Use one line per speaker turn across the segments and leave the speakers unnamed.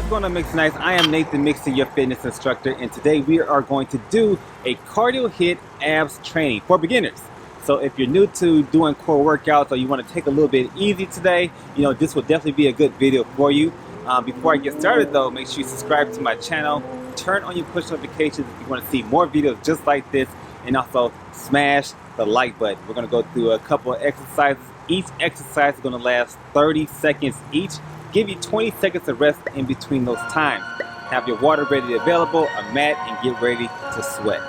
going on, Mix Nice? I am Nathan Mixon, your fitness instructor, and today we are going to do a cardio HIIT abs training for beginners. So if you're new to doing core workouts or you want to take a little bit easy today, this will definitely be a good video for you. Before I get started though, make sure you subscribe to my channel, turn on your push notifications if you want to see more videos just like this, and also smash the like button. We're going to go through a couple of exercises. Each exercise is going to last 30 seconds each. Give you 20 seconds of rest in between those times. Have your water ready available, a mat, and get ready to sweat.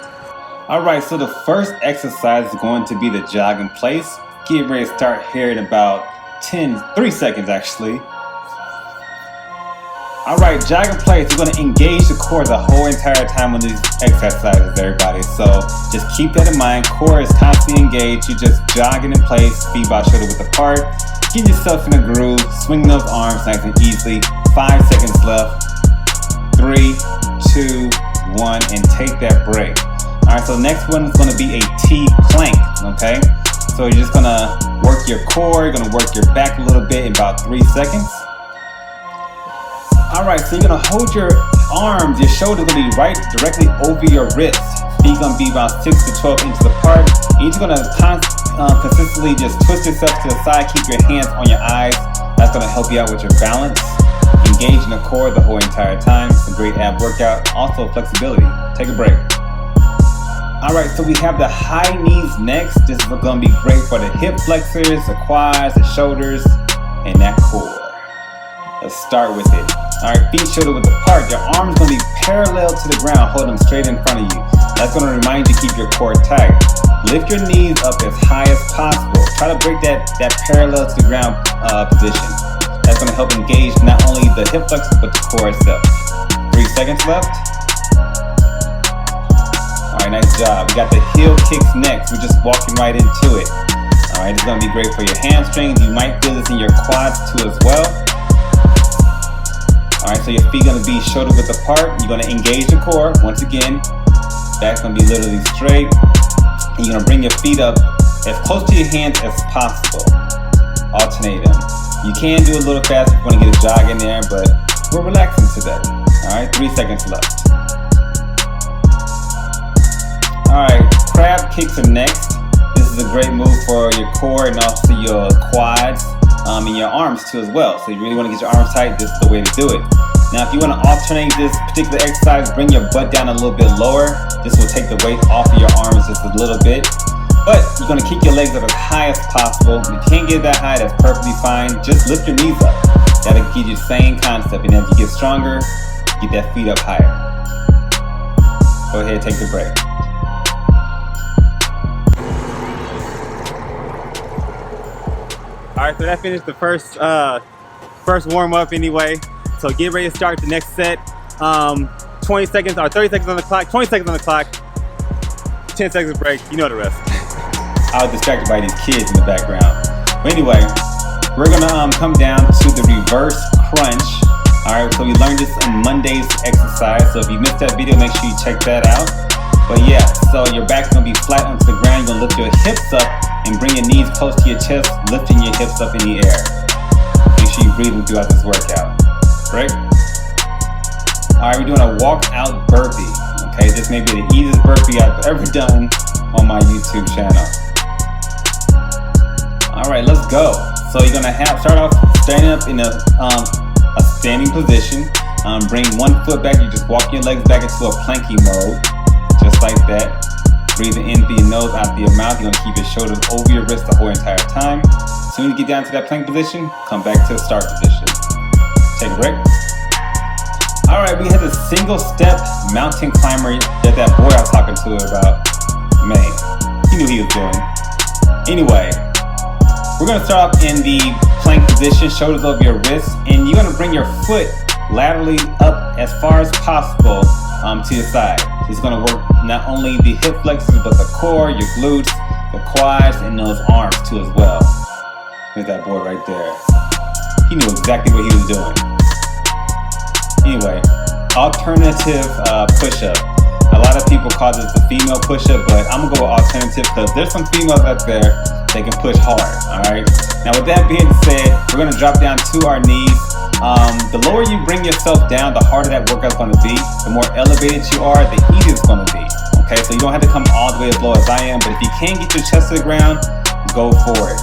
Alright, so the first exercise is going to be the Jog In Place. Get ready to start here in about 3 seconds actually. Alright, Jog In Place, you're going to engage the core the whole entire time on these exercises, everybody. So just keep that in mind. Core is constantly engaged. You're just jogging in place, feet by shoulder width apart. Get yourself in a groove, swing those arms nice and easily. 5 seconds left. 3, 2, 1, and take that break. Alright, so next one is going to be a T plank, okay? So you're just going to work your core, you're going to work your back a little bit in about 3 seconds. Alright, so you're going to hold your arms, your shoulders going to be right directly over your wrist. Feet going to be about 6 to 12 inches apart. You're just going to consistently just twist yourself to the side, keep your hands on your eyes. That's going to help you out with your balance. Engage in the core the whole entire time. It's a great ab workout. Also flexibility. Take a break. Alright, so we have the high knees next. This is going to be great for the hip flexors, the quads, the shoulders, and that core. Let's start with it. Alright, feet shoulder width apart. Your arms going to be parallel to the ground. Hold them straight in front of you. That's going to remind you to keep your core tight. Lift your knees up as high as possible. Try to break that parallel to the ground position. That's going to help engage not only the hip flexors but the core itself. 3 seconds left. Alright, nice job. We got the heel kicks next. We're just walking right into it. Alright, it's going to be great for your hamstrings. You might feel this in your quads too as well. Alright, so your feet going to be shoulder width apart. You're going to engage the core. Once again, back's going to be literally straight. And you're going to bring your feet up as close to your hands as possible. Alternate them. You can do a little fast if you want to get a jog in there, but we're relaxing today. Alright, 3 seconds left. Alright, crab kicks are next. This is a great move for your core and also your quads and your arms too as well. So you really want to get your arms tight, this is the way to do it. Now if you want to alternate this particular exercise, bring your butt down a little bit lower. This will take the weight off of your arms just a little bit. But you're going to keep your legs up as high as possible. If you can't get that high, that's perfectly fine. Just lift your knees up. That'll give you the same concept. And as you get stronger, get that feet up higher. Go ahead, take the break. Alright, so that finished the first warm-up anyway. So get ready to start the next set. 20 seconds or 30 seconds on the clock, 20 seconds on the clock, 10 seconds break, you know the rest. I was distracted by these kids in the background. But anyway, we're gonna come down to the reverse crunch. Alright, so we learned this in Monday's exercise. So if you missed that video, make sure you check that out. But yeah, so your back's gonna be flat onto the ground. You're gonna lift your hips up and bring your knees close to your chest, lifting your hips up in the air. Make sure you're breathing throughout this workout. Right? Alright, we're doing a walkout burpee. Okay, this may be the easiest burpee I've ever done on my YouTube channel. Alright, let's go. So you're gonna start off standing up in a standing position. Bring one foot back. You just walk your legs back into a planky mode, just like that. Breathing in through your nose, out through your mouth. You're gonna keep your shoulders over your wrist the whole entire time. As soon as you get down to that plank position, come back to the start position. Take a break. Alright, we had a single step mountain climber that boy I was talking to about. Man, he knew he was doing. Anyway, we're going to start off in the plank position, shoulders over your wrists, and you're going to bring your foot laterally up as far as possible to your side. It's going to work not only the hip flexors, but the core, your glutes, the quads, and those arms too as well. There's that boy right there. He knew exactly what he was doing. Anyway, alternative push-up. A lot of people call this the female push-up, but I'm gonna go with alternative because there's some females out there that can push hard. Alright. Now with that being said, we're gonna drop down to our knees. The lower you bring yourself down, the harder that workout's going to be. The more elevated you are, the easier it's going to be. Okay, so you don't have to come all the way as low as I am, but if you can get your chest to the ground, go for it.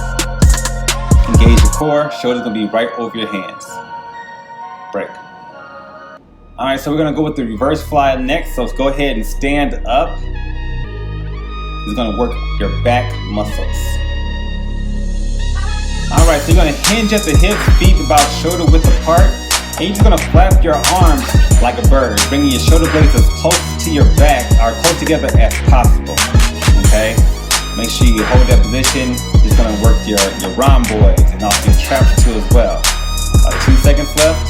Engage your core. Shoulders going to be right over your hands. Break. All right, so we're going to go with the reverse fly next. So let's go ahead and stand up. This is going to work your back muscles. All right, so you're going to hinge at the hips, feet about shoulder width apart, and you're just going to flap your arms like a bird, bringing your shoulder blades as close to your back or close together as possible. Okay, make sure you hold that position. It's going to work your rhomboids and also your traps too as well. About 2 seconds left.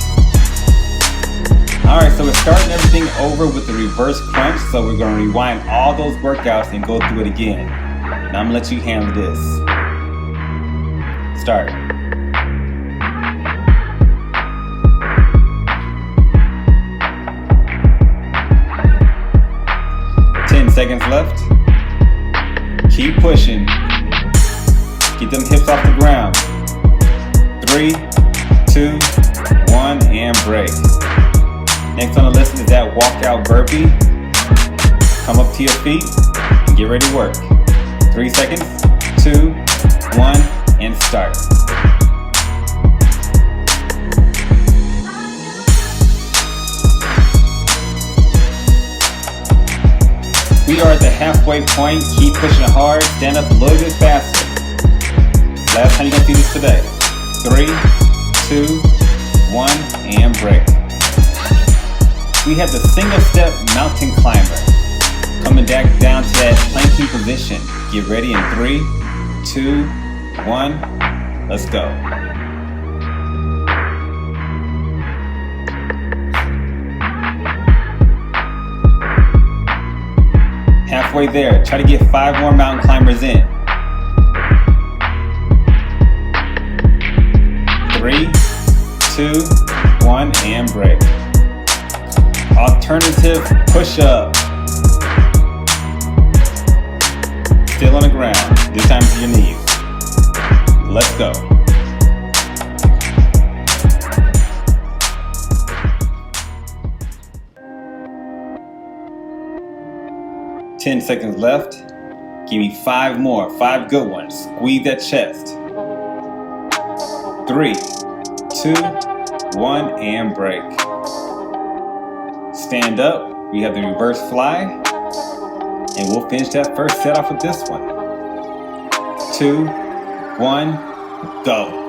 All right, so we're starting everything over with the reverse crunch. So we're going to rewind all those workouts and go through it again. Now I'm going to let you handle this. Start. Seconds left. Keep pushing. Get them hips off the ground. 3, 2, 1, and break. Next on the list is that walkout burpee. Come up to your feet and get ready to work. 3 seconds, 2, 1, and start. We are at the halfway point. Keep pushing hard. Stand up a little bit faster. Last time you're going to see this today. 3, 2, 1, and break. We have the single step mountain climber. Coming back down to that planking position. Get ready in 3, 2, 1. Let's go. Halfway there. Try to get 5 more mountain climbers in. 3, 2, 1, and break. Alternative push-up. Still on the ground. This time to your knees. Let's go. Ten seconds left. Give me 5 more. 5 good ones. Squeeze that chest. 3, 2, 1, and break. Stand up. We have the reverse fly. And we'll finish that first set off with this one. 2, 1, go.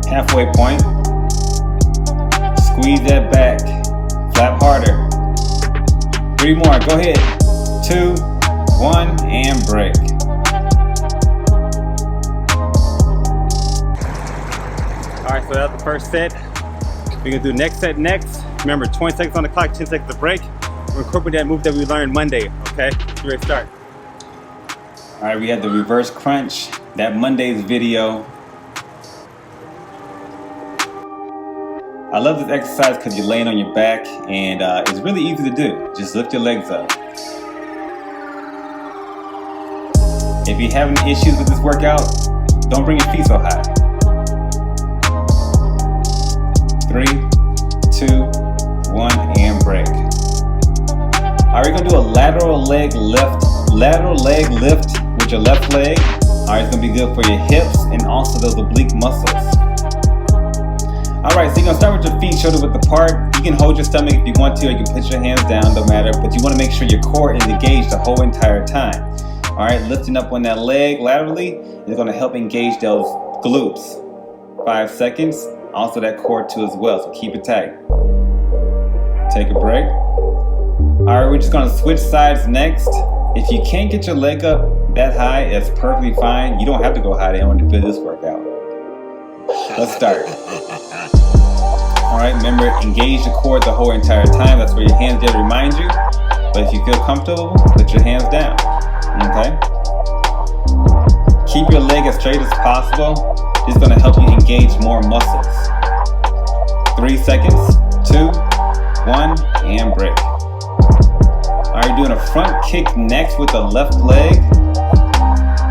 Halfway point. Squeeze that back. Flap harder. 3 more. Go ahead. 2, 1, and break. All right, so that's the first set. We're gonna do the next set next. Remember, 20 seconds on the clock, 10 seconds of break. We're incorporating that move that we learned Monday, okay? You ready to start? All right, we had the reverse crunch. That Monday's video. I love this exercise because you're laying on your back and it's really easy to do. Just lift your legs up. If you're having issues with this workout, don't bring your feet so high. 3, 2, 1, and break. All right, we're gonna do a lateral leg lift with your left leg. All right, it's gonna be good for your hips and also those oblique muscles. All right, so you're gonna start with your feet shoulder width apart. You can hold your stomach if you want to, or you can put your hands down, don't matter, but you wanna make sure your core is engaged the whole entire time. All right, lifting up on that leg laterally is gonna help engage those glutes. 5 seconds, also that core too as well, so keep it tight. Take a break. All right, we're just gonna switch sides next. If you can't get your leg up that high, that's perfectly fine. You don't have to go high in order to do this workout. Let's start. All right, remember, engage the core the whole entire time. That's where your hands there to remind you. But if you feel comfortable, put your hands down, okay? Keep your leg as straight as possible. This is gonna help you engage more muscles. 3 seconds, 2, 1, and break. Alright, doing a front kick next with the left leg.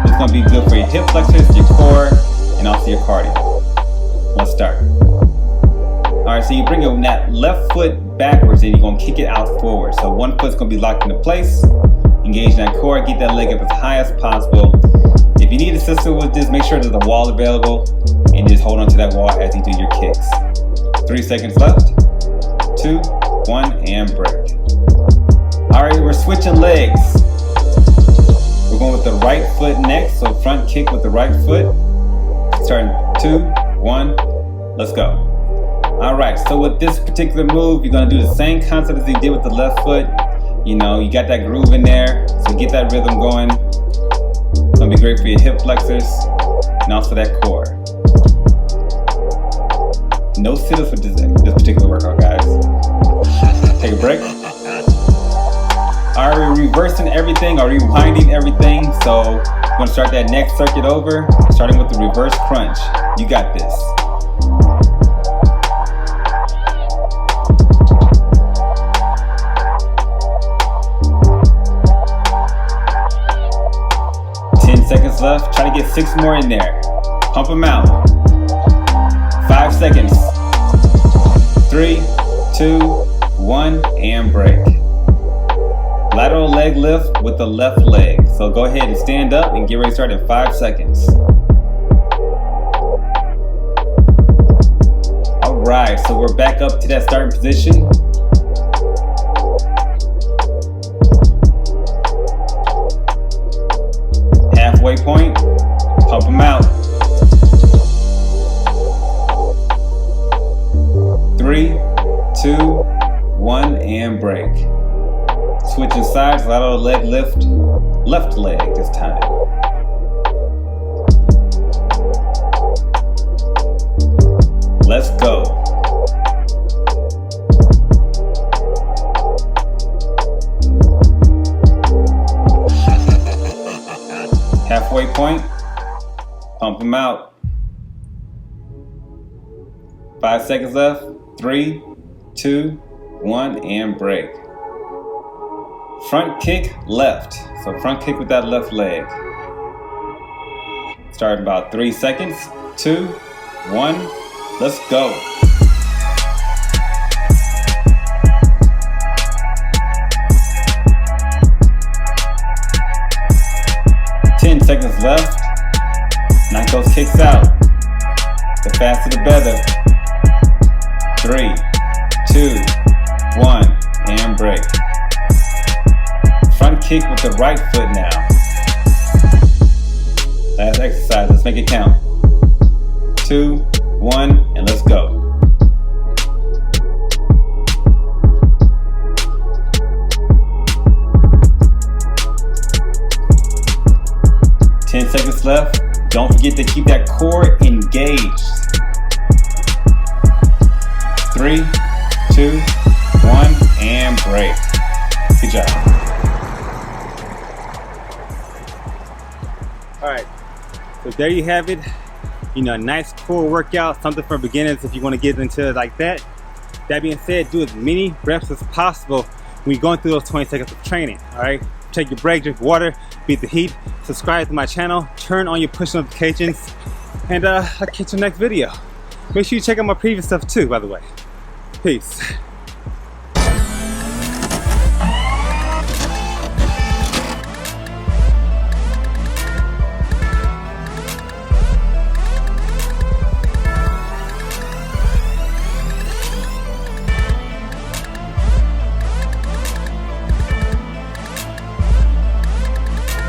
It's going to be good for your hip flexors, your core, and also your cardio. Let's start. Alright, so you bring that left foot backwards and you're going to kick it out forward. So one foot's going to be locked into place. Engage that core, get that leg up as high as possible. If you need assistance with this, make sure there's a wall available and just hold on to that wall as you do your kicks. 3 seconds left. 2, 1, and break. Alright, we're switching legs. We're going with the right foot next, so front kick with the right foot. Starting 2, 1, let's go. Alright, so with this particular move, you're going to do the same concept as you did with the left foot. You know, you got that groove in there, so get that rhythm going. It's going to be great for your hip flexors and also that core. No sit-ups for this particular workout, guys. Take a break. Alright, we're reversing everything or rewinding everything. So we're going to start that next circuit over, starting with the reverse crunch. You got this. Seconds left. Try to get 6 more in there. Pump them out. 5 seconds. 3, 2, 1, and break. Lateral leg lift with the left leg. So go ahead and stand up and get ready to start in 5 seconds. Alright, so we're back up to that starting position. Halfway point, pump them out. 3, 2, 1, and break. Switching sides, lateral leg lift, left leg this time. Let's go. Halfway point, pump them out. 5 seconds left. 3, 2, 1, and break. Front kick left. So front kick with that left leg. Start in about 3 seconds. 2, 1, let's go. Seconds left. Knock those kicks out. The faster the better. 3, 2, 1, and break. Front kick with the right foot now. Last exercise. Let's make it count. 2, 1, and let's go. Seconds left. Don't forget to keep that core engaged. 3, 2, 1, and break. Good job. Alright, so there you have it. You know, nice core workout, something for beginners if you want to get into it like that. That being said, do as many reps as possible when you're going through those 20 seconds of training. Alright, take your break, drink water, beat the heat, subscribe to my channel, turn on your push notifications, and I'll catch you next video. Make sure you check out my previous stuff too, by the way. Peace.